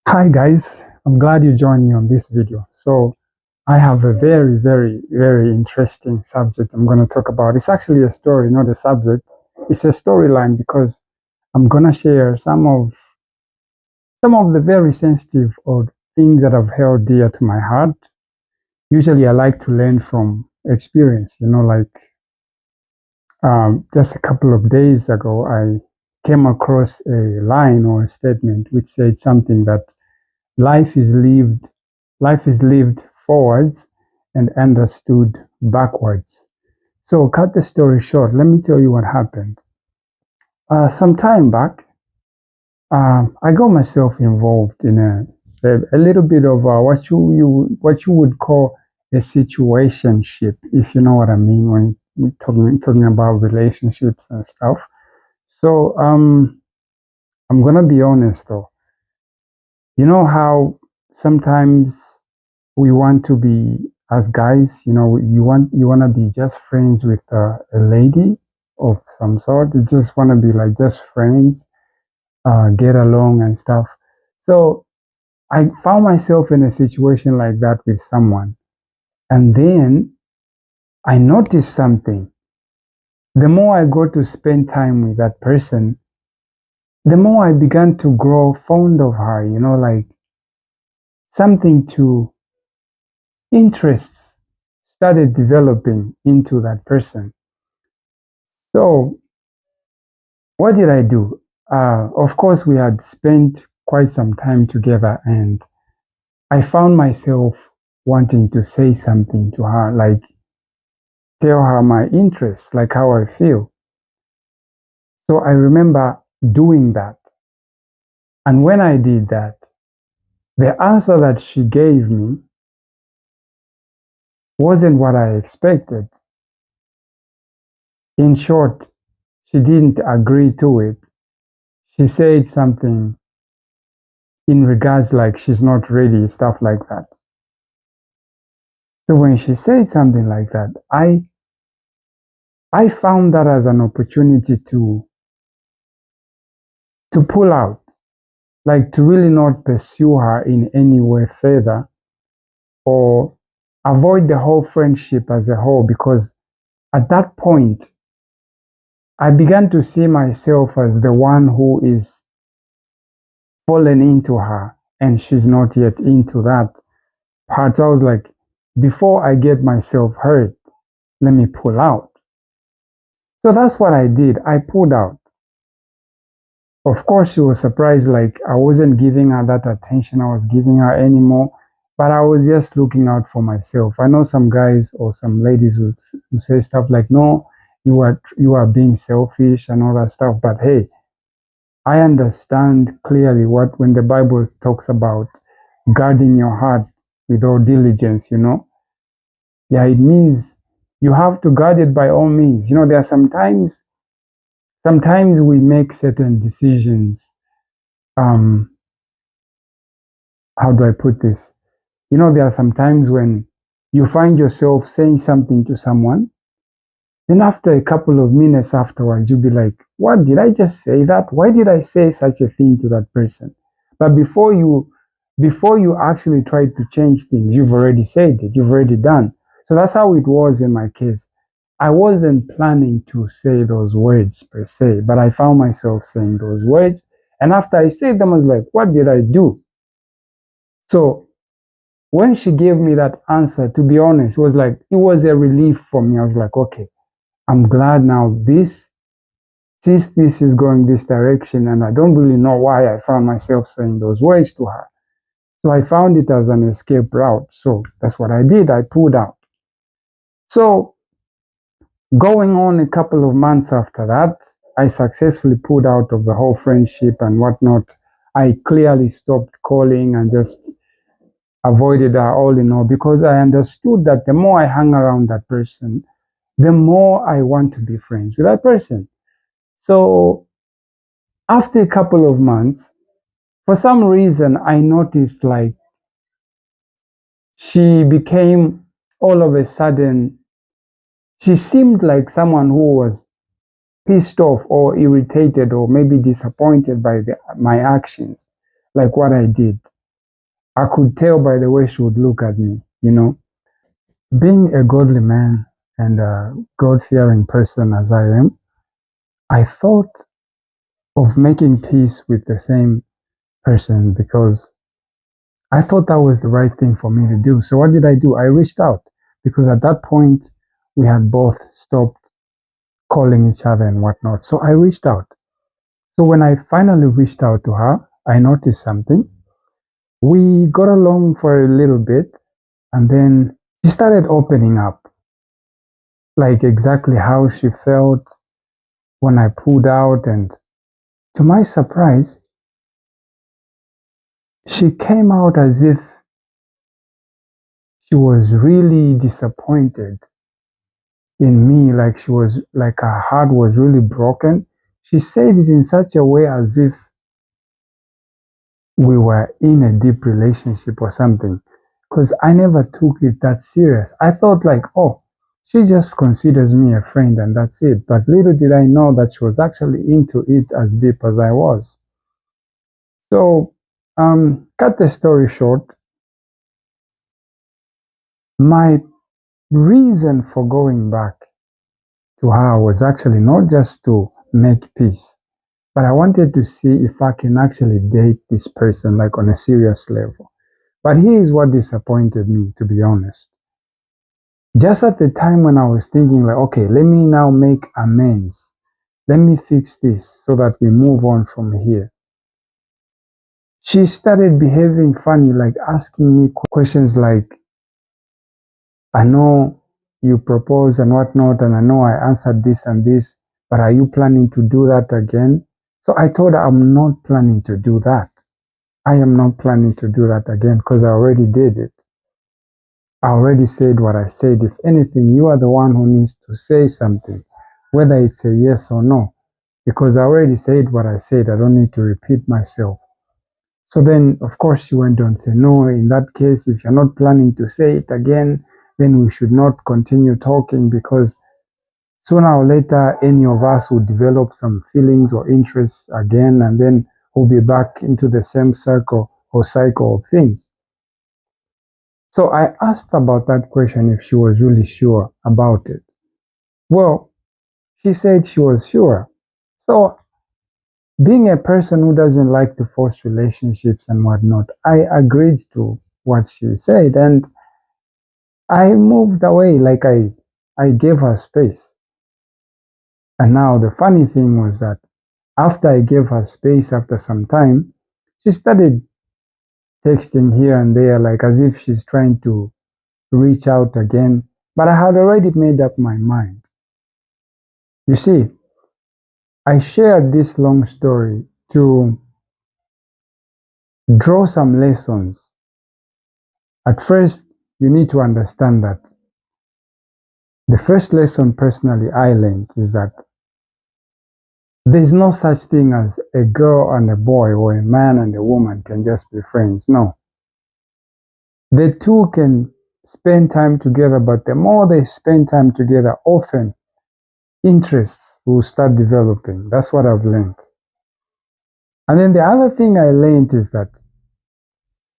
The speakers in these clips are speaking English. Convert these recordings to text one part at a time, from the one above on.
Hi guys, I'm glad you joined me on this video. So I have a very interesting subject I'm going to talk about. It's actually a story, not a subject. It's a storyline because I'm going to share some of the very sensitive or things that I've held dear to my heart. Usually I like to learn from experience, like just a couple of days ago I came across a line or a statement which said something that Life is lived, life is lived forwards and understood backwards. So, cut the story short. Let me tell you what happened. Some time back, I got myself involved in a little bit of what you would call a situationship, if you know what I mean when we talking about relationships and stuff. So, I'm gonna be honest though. You know how sometimes we want to be as guys, you want to be just friends with a lady of some sort. You just want to be like just friends, get along and stuff. So I found myself in a situation like that with someone, and then I noticed something. The more I got to spend time with that person, the more I began to grow fond of her. Like something to interests started developing into that person. So, what did I do? Of course, we had spent quite some time together, and I found myself wanting to say something to her, like tell her my interests, like how I feel. So, I remember doing that. And when I did that, the answer that she gave me wasn't what I expected. In short, she didn't agree to it. She said something in regards like she's not ready, stuff like that. So when she said something like that, I found that as an opportunity to pull out, like to really not pursue her in any way further or avoid the whole friendship as a whole, because at that point I began to see myself as the one who is fallen into her and she's not yet into that part. So I was like, before I get myself hurt, let me pull out. So that's what I did. I pulled out. Of course, she was surprised, like I wasn't giving her that attention I was giving her anymore, but I was just looking out for myself. I know some guys or some ladies who say stuff like, no, you are being selfish and all that stuff. But hey, I understand clearly what when the Bible talks about guarding your heart with all diligence, yeah, it means you have to guard it by all means. There are sometimes we make certain decisions. um how do I put this? There are some times when you find yourself saying something to someone, then after a couple of minutes afterwards you'll be like, what did I just say? That why did I say such a thing to that person? But before you actually try to change things, you've already said it, you've already done. So that's how it was in my case. I wasn't planning to say those words per se, but I found myself saying those words. And after I said them, I was like, what did I do? So when she gave me that answer, to be honest, it was a relief for me. I was like, okay, I'm glad now since this is going this direction, and I don't really know why I found myself saying those words to her. So I found it as an escape route. So that's what I did. I pulled out. So going on a couple of months after that, I successfully pulled out of the whole friendship and whatnot. I clearly stopped calling and just avoided her all in all, because I understood that the more I hang around that person, the more I want to be friends with that person. So after a couple of months, for some reason, I noticed like she became all of a sudden, she seemed like someone who was pissed off or irritated or maybe disappointed by my actions, like what I did. I could tell by the way she would look at me, you know. Being a godly man and a God-fearing person as I am, I thought of making peace with the same person because I thought that was the right thing for me to do. So what did I do? I reached out because at that point we had both stopped calling each other and whatnot. So I reached out. So when I finally reached out to her, I noticed something. We got along for a little bit and then she started opening up, like exactly how she felt when I pulled out. And to my surprise, she came out as if she was really disappointed in me, like she was, like her heart was really broken. She said it in such a way as if we were in a deep relationship or something, because I never took it that serious. I thought like, oh, she just considers me a friend and that's it. But little did I know that she was actually into it as deep as I was. So, cut the story short, my reason for going back to her was actually not just to make peace, but I wanted to see if I can actually date this person like on a serious level. But here's what disappointed me, to be honest. Just at the time when I was thinking like, okay, let me now make amends. Let me fix this so that we move on from here. She started behaving funny, like asking me questions like, I know you proposed and whatnot, and I know I answered this and this, but are you planning to do that again? So I told her I'm not planning to do that. I am not planning to do that again because I already did it. I already said what I said. If anything, you are the one who needs to say something, whether it's a yes or no, because I already said what I said. I don't need to repeat myself. So then, of course, she went on to say, no, in that case, if you're not planning to say it again, then we should not continue talking because sooner or later, any of us will develop some feelings or interests again, and then we'll be back into the same circle or cycle of things. So I asked about that question if she was really sure about it. Well, she said she was sure. So, being a person who doesn't like to force relationships and whatnot, I agreed to what she said and I moved away, like I gave her space. And now the funny thing was that after I gave her space, after some time, she started texting here and there, like as if she's trying to reach out again. But I had already made up my mind. You see, I shared this long story to draw some lessons. At first, you need to understand that the first lesson personally I learned is that there's no such thing as a girl and a boy or a man and a woman can just be friends. No. The two can spend time together, but the more they spend time together, often interests will start developing. That's what I've learned. And then the other thing I learned is that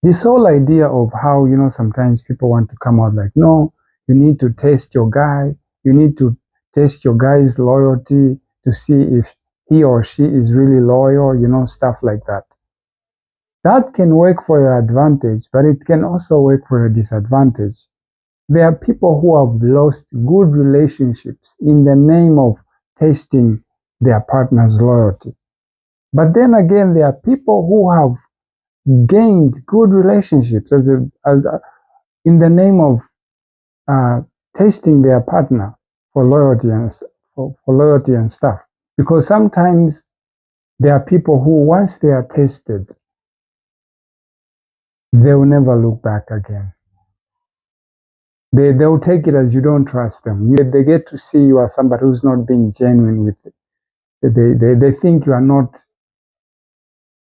this whole idea of how, sometimes people want to come out like, no, you need to test your guy. You need to test your guy's loyalty to see if he or she is really loyal, stuff like that. That can work for your advantage, but it can also work for your disadvantage. There are people who have lost good relationships in the name of testing their partner's loyalty. But then again, there are people who have gained good relationships in the name of testing their partner for loyalty and for loyalty and stuff. Because sometimes there are people who, once they are tested, they will never look back again. They'll take it as you don't trust them. They get to see you as somebody who's not being genuine with it. They think you are not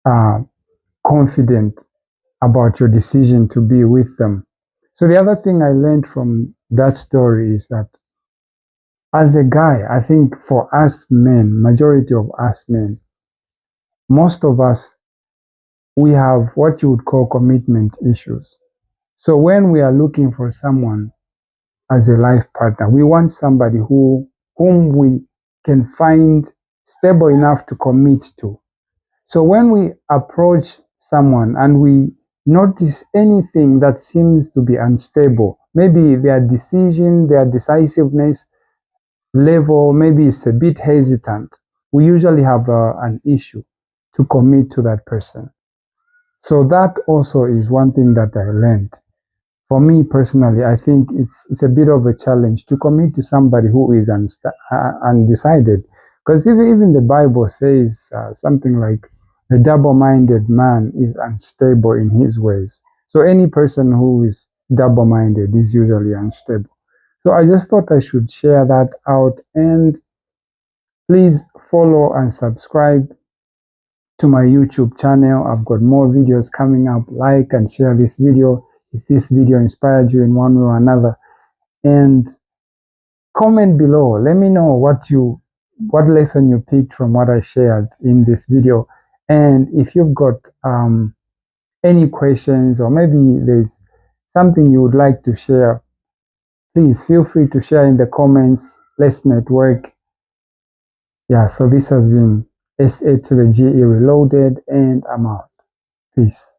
uh, confident about your decision to be with them. So the other thing I learned from that story is that as a guy, I think for us men, majority of us men, most of us we have what you would call commitment issues. So when we are looking for someone as a life partner, we want somebody whom we can find stable enough to commit to. So when we approach someone and we notice anything that seems to be unstable, maybe their decision, their decisiveness level, maybe it's a bit hesitant, we usually have an issue to commit to that person. So that also is one thing that I learned. For me personally, I think it's a bit of a challenge to commit to somebody who is undecided, because even the Bible says something like a double-minded man is unstable in his ways. So any person who is double-minded is usually unstable. So I just thought I should share that out, and please follow and subscribe to my YouTube channel. I've got more videos coming up. Like and share this video if this video inspired you in one way or another. And comment below. Let me know what lesson you picked from what I shared in this video. And if you've got any questions, or maybe there's something you would like to share, please feel free to share in the comments. Let's network. Yeah, so this has been SA to the GE Reloaded, and I'm out. Peace.